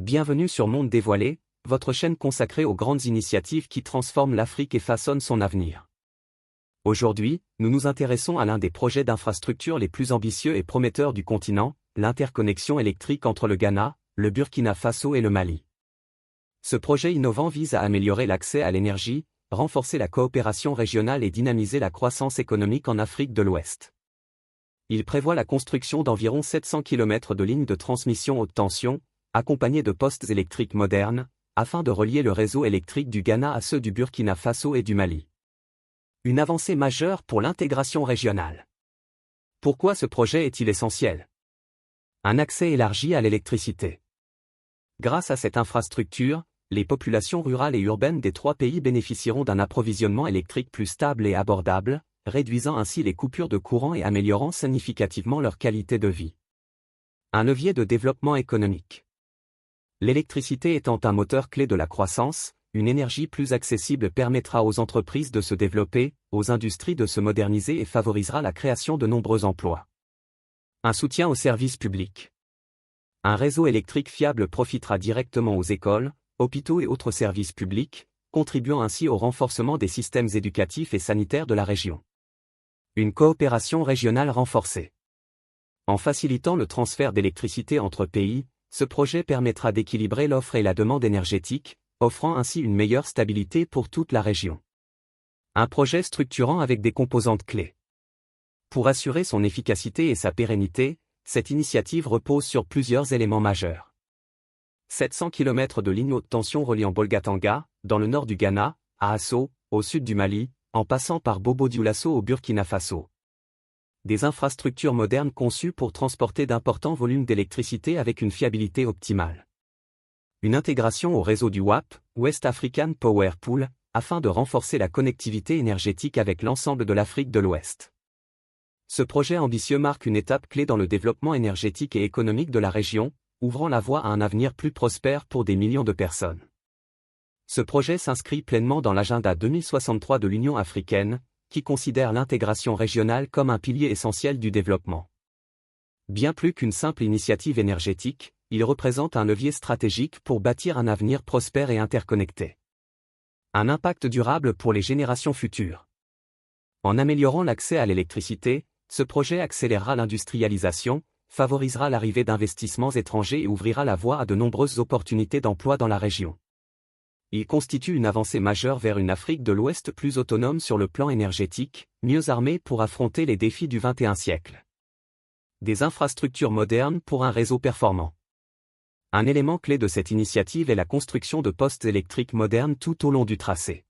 Bienvenue sur Monde Dévoilé, votre chaîne consacrée aux grandes initiatives qui transforment l'Afrique et façonnent son avenir. Aujourd'hui, nous nous intéressons à l'un des projets d'infrastructure les plus ambitieux et prometteurs du continent, l'interconnexion électrique entre le Ghana, le Burkina Faso et le Mali. Ce projet innovant vise à améliorer l'accès à l'énergie, renforcer la coopération régionale et dynamiser la croissance économique en Afrique de l'Ouest. Il prévoit la construction d'environ 700 km de lignes de transmission haute tension, accompagnées de postes électriques modernes, afin de relier le réseau électrique du Ghana à ceux du Burkina Faso et du Mali. Une avancée majeure pour l'intégration régionale. Pourquoi ce projet est-il essentiel? Un accès élargi à l'électricité. Grâce à cette infrastructure, les populations rurales et urbaines des trois pays bénéficieront d'un approvisionnement électrique plus stable et abordable, réduisant ainsi les coupures de courant et améliorant significativement leur qualité de vie. Un levier de développement économique. L'électricité étant un moteur clé de la croissance, une énergie plus accessible permettra aux entreprises de se développer, aux industries de se moderniser et favorisera la création de nombreux emplois. Un soutien aux services publics. Un réseau électrique fiable profitera directement aux écoles, hôpitaux et autres services publics, contribuant ainsi au renforcement des systèmes éducatifs et sanitaires de la région. Une coopération régionale renforcée. En facilitant le transfert d'électricité entre pays, ce projet permettra d'équilibrer l'offre et la demande énergétique, offrant ainsi une meilleure stabilité pour toute la région. Un projet structurant avec des composantes clés. Pour assurer son efficacité et sa pérennité, cette initiative repose sur plusieurs éléments majeurs. 700 km de lignes haute tension reliant Bolgatanga, dans le nord du Ghana, à Asso, au sud du Mali, en passant par Bobo-Dioulasso au Burkina Faso. Des infrastructures modernes conçues pour transporter d'importants volumes d'électricité avec une fiabilité optimale. Une intégration au réseau du WAP, West African Power Pool, afin de renforcer la connectivité énergétique avec l'ensemble de l'Afrique de l'Ouest. Ce projet ambitieux marque une étape clé dans le développement énergétique et économique de la région, ouvrant la voie à un avenir plus prospère pour des millions de personnes. Ce projet s'inscrit pleinement dans l'agenda 2063 de l'Union africaine, qui considère l'intégration régionale comme un pilier essentiel du développement. Bien plus qu'une simple initiative énergétique, il représente un levier stratégique pour bâtir un avenir prospère et interconnecté. Un impact durable pour les générations futures. En améliorant l'accès à l'électricité, ce projet accélérera l'industrialisation, favorisera l'arrivée d'investissements étrangers et ouvrira la voie à de nombreuses opportunités d'emploi dans la région. Il constitue une avancée majeure vers une Afrique de l'Ouest plus autonome sur le plan énergétique, mieux armée pour affronter les défis du XXIe siècle. Des infrastructures modernes pour un réseau performant. Un élément clé de cette initiative est la construction de postes électriques modernes tout au long du tracé.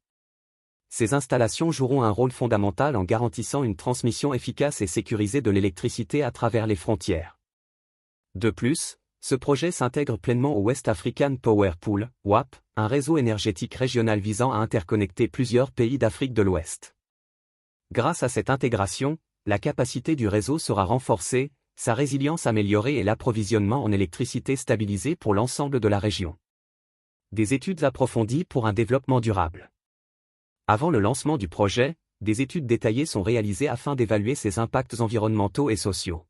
Ces installations joueront un rôle fondamental en garantissant une transmission efficace et sécurisée de l'électricité à travers les frontières. De plus, ce projet s'intègre pleinement au West African Power Pool, WAP, un réseau énergétique régional visant à interconnecter plusieurs pays d'Afrique de l'Ouest. Grâce à cette intégration, la capacité du réseau sera renforcée, sa résilience améliorée et l'approvisionnement en électricité stabilisé pour l'ensemble de la région. Des études approfondies pour un développement durable. Avant le lancement du projet, des études détaillées sont réalisées afin d'évaluer ses impacts environnementaux et sociaux.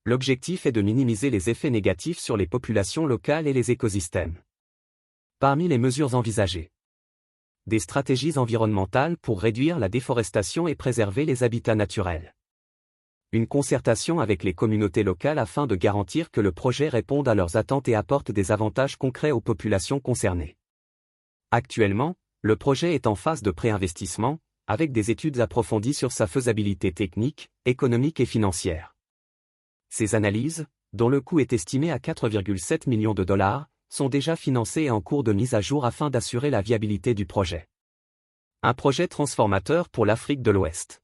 L'objectif est de minimiser les effets négatifs sur les populations locales et les écosystèmes. Parmi les mesures envisagées. Des stratégies environnementales pour réduire la déforestation et préserver les habitats naturels. Une concertation avec les communautés locales afin de garantir que le projet réponde à leurs attentes et apporte des avantages concrets aux populations concernées. Actuellement, le projet est en phase de préinvestissement, avec des études approfondies sur sa faisabilité technique, économique et financière. Ces analyses, dont le coût est estimé à 4,7 millions de dollars, sont déjà financées et en cours de mise à jour afin d'assurer la viabilité du projet. Un projet transformateur pour l'Afrique de l'Ouest.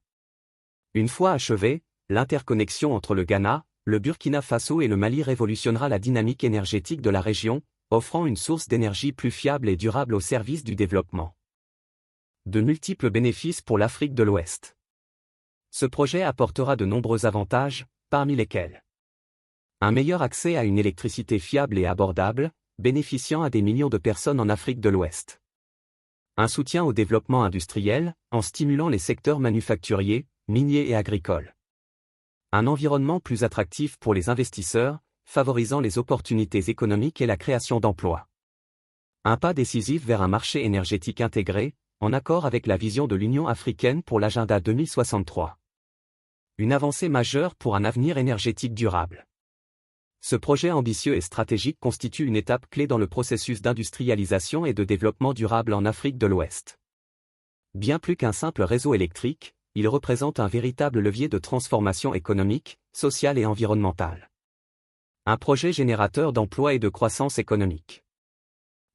Une fois achevé, l'interconnexion entre le Ghana, le Burkina Faso et le Mali révolutionnera la dynamique énergétique de la région, offrant une source d'énergie plus fiable et durable au service du développement. De multiples bénéfices pour l'Afrique de l'Ouest. Ce projet apportera de nombreux avantages, parmi lesquels un meilleur accès à une électricité fiable et abordable, bénéficiant à des millions de personnes en Afrique de l'Ouest. Un soutien au développement industriel, en stimulant les secteurs manufacturiers, miniers et agricoles. Un environnement plus attractif pour les investisseurs, favorisant les opportunités économiques et la création d'emplois. Un pas décisif vers un marché énergétique intégré, en accord avec la vision de l'Union africaine pour l'agenda 2063. Une avancée majeure pour un avenir énergétique durable. Ce projet ambitieux et stratégique constitue une étape clé dans le processus d'industrialisation et de développement durable en Afrique de l'Ouest. Bien plus qu'un simple réseau électrique, il représente un véritable levier de transformation économique, sociale et environnementale. Un projet générateur d'emplois et de croissance économique.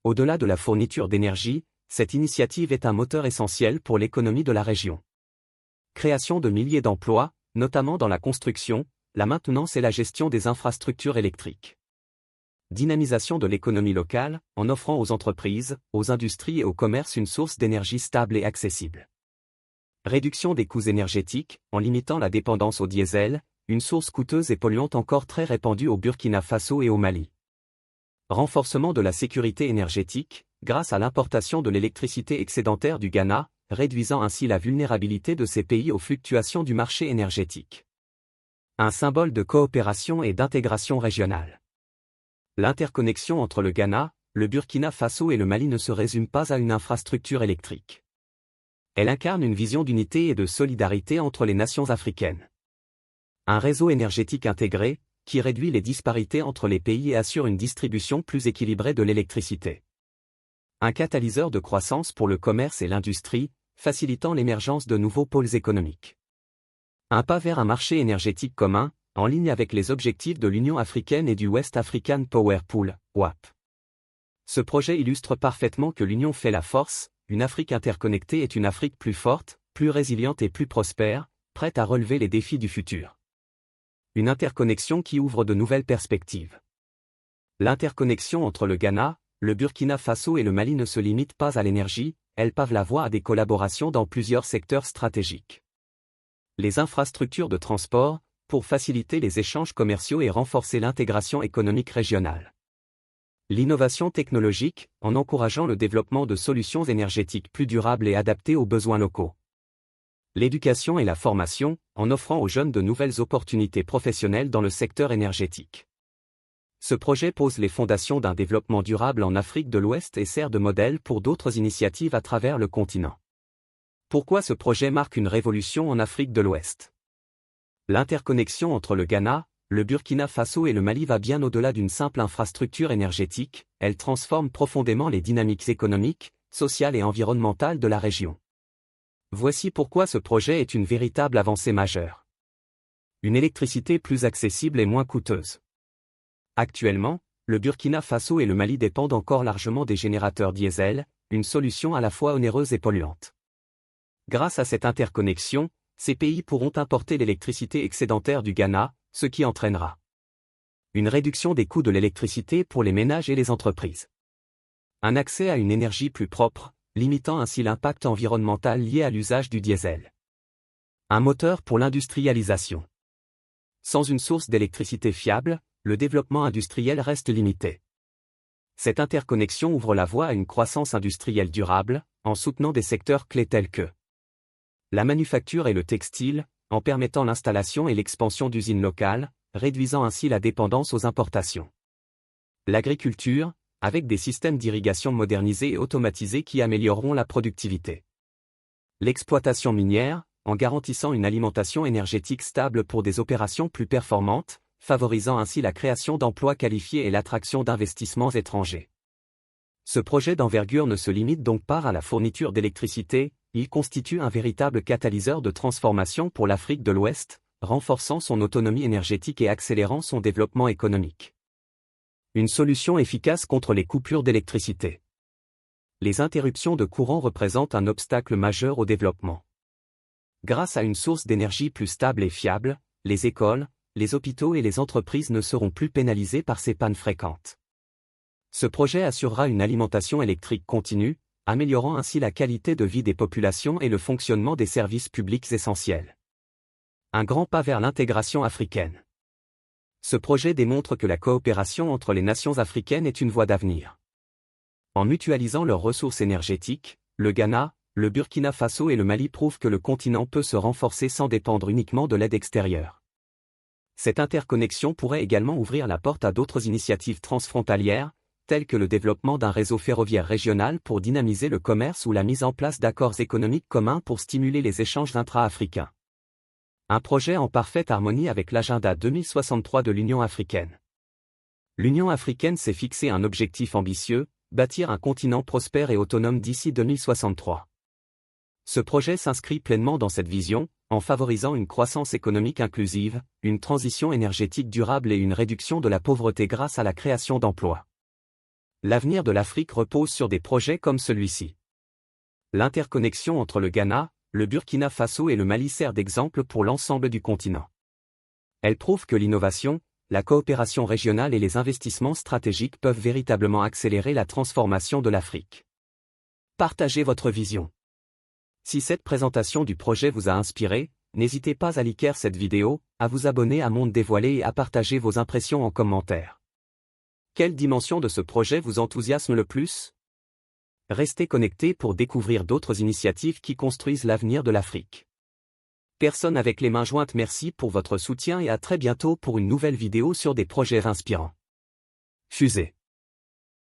Au-delà de la fourniture d'énergie, cette initiative est un moteur essentiel pour l'économie de la région. Création de milliers d'emplois, notamment dans la construction, la maintenance et la gestion des infrastructures électriques. Dynamisation de l'économie locale, en offrant aux entreprises, aux industries et au commerce une source d'énergie stable et accessible. Réduction des coûts énergétiques, en limitant la dépendance au diesel, une source coûteuse et polluante encore très répandue au Burkina Faso et au Mali. Renforcement de la sécurité énergétique, grâce à l'importation de l'électricité excédentaire du Ghana, réduisant ainsi la vulnérabilité de ces pays aux fluctuations du marché énergétique. Un symbole de coopération et d'intégration régionale. L'interconnexion entre le Ghana, le Burkina Faso et le Mali ne se résume pas à une infrastructure électrique. Elle incarne une vision d'unité et de solidarité entre les nations africaines. Un réseau énergétique intégré, qui réduit les disparités entre les pays et assure une distribution plus équilibrée de l'électricité. Un catalyseur de croissance pour le commerce et l'industrie, facilitant l'émergence de nouveaux pôles économiques. Un pas vers un marché énergétique commun, en ligne avec les objectifs de l'Union africaine et du West African Power Pool, WAP. Ce projet illustre parfaitement que l'Union fait la force, une Afrique interconnectée est une Afrique plus forte, plus résiliente et plus prospère, prête à relever les défis du futur. Une interconnexion qui ouvre de nouvelles perspectives. L'interconnexion entre le Ghana, le Burkina Faso et le Mali ne se limite pas à l'énergie, elle pave la voie à des collaborations dans plusieurs secteurs stratégiques. Les infrastructures de transport, pour faciliter les échanges commerciaux et renforcer l'intégration économique régionale. L'innovation technologique, en encourageant le développement de solutions énergétiques plus durables et adaptées aux besoins locaux. L'éducation et la formation, en offrant aux jeunes de nouvelles opportunités professionnelles dans le secteur énergétique. Ce projet pose les fondations d'un développement durable en Afrique de l'Ouest et sert de modèle pour d'autres initiatives à travers le continent. Pourquoi ce projet marque une révolution en Afrique de l'Ouest? L'interconnexion entre le Ghana, le Burkina Faso et le Mali va bien au-delà d'une simple infrastructure énergétique, elle transforme profondément les dynamiques économiques, sociales et environnementales de la région. Voici pourquoi ce projet est une véritable avancée majeure. Une électricité plus accessible et moins coûteuse. Actuellement, le Burkina Faso et le Mali dépendent encore largement des générateurs diesel, une solution à la fois onéreuse et polluante. Grâce à cette interconnexion, ces pays pourront importer l'électricité excédentaire du Ghana, ce qui entraînera une réduction des coûts de l'électricité pour les ménages et les entreprises. Un accès à une énergie plus propre, limitant ainsi l'impact environnemental lié à l'usage du diesel. Un moteur pour l'industrialisation. Sans une source d'électricité fiable, le développement industriel reste limité. Cette interconnexion ouvre la voie à une croissance industrielle durable, en soutenant des secteurs clés tels que la manufacture et le textile, en permettant l'installation et l'expansion d'usines locales, réduisant ainsi la dépendance aux importations. L'agriculture, avec des systèmes d'irrigation modernisés et automatisés qui amélioreront la productivité. L'exploitation minière, en garantissant une alimentation énergétique stable pour des opérations plus performantes, favorisant ainsi la création d'emplois qualifiés et l'attraction d'investissements étrangers. Ce projet d'envergure ne se limite donc pas à la fourniture d'électricité, il constitue un véritable catalyseur de transformation pour l'Afrique de l'Ouest, renforçant son autonomie énergétique et accélérant son développement économique. Une solution efficace contre les coupures d'électricité. Les interruptions de courant représentent un obstacle majeur au développement. Grâce à une source d'énergie plus stable et fiable, les écoles, les hôpitaux et les entreprises ne seront plus pénalisés par ces pannes fréquentes. Ce projet assurera une alimentation électrique continue, améliorant ainsi la qualité de vie des populations et le fonctionnement des services publics essentiels. Un grand pas vers l'intégration africaine. Ce projet démontre que la coopération entre les nations africaines est une voie d'avenir. En mutualisant leurs ressources énergétiques, le Ghana, le Burkina Faso et le Mali prouvent que le continent peut se renforcer sans dépendre uniquement de l'aide extérieure. Cette interconnexion pourrait également ouvrir la porte à d'autres initiatives transfrontalières, telles que le développement d'un réseau ferroviaire régional pour dynamiser le commerce ou la mise en place d'accords économiques communs pour stimuler les échanges intra-africains. Un projet en parfaite harmonie avec l'agenda 2063 de l'Union africaine. L'Union africaine s'est fixé un objectif ambitieux, bâtir un continent prospère et autonome d'ici 2063. Ce projet s'inscrit pleinement dans cette vision, en favorisant une croissance économique inclusive, une transition énergétique durable et une réduction de la pauvreté grâce à la création d'emplois. L'avenir de l'Afrique repose sur des projets comme celui-ci. L'interconnexion entre le Ghana, le Burkina Faso et le Mali sert d'exemple pour l'ensemble du continent. Elle prouve que l'innovation, la coopération régionale et les investissements stratégiques peuvent véritablement accélérer la transformation de l'Afrique. Partagez votre vision. Si cette présentation du projet vous a inspiré, n'hésitez pas à liker cette vidéo, à vous abonner à Monde Dévoilé et à partager vos impressions en commentaire. Quelle dimension de ce projet vous enthousiasme le plus? Restez connectés pour découvrir d'autres initiatives qui construisent l'avenir de l'Afrique. Personne avec les mains jointes, merci pour votre soutien et à très bientôt pour une nouvelle vidéo sur des projets inspirants. Fusée.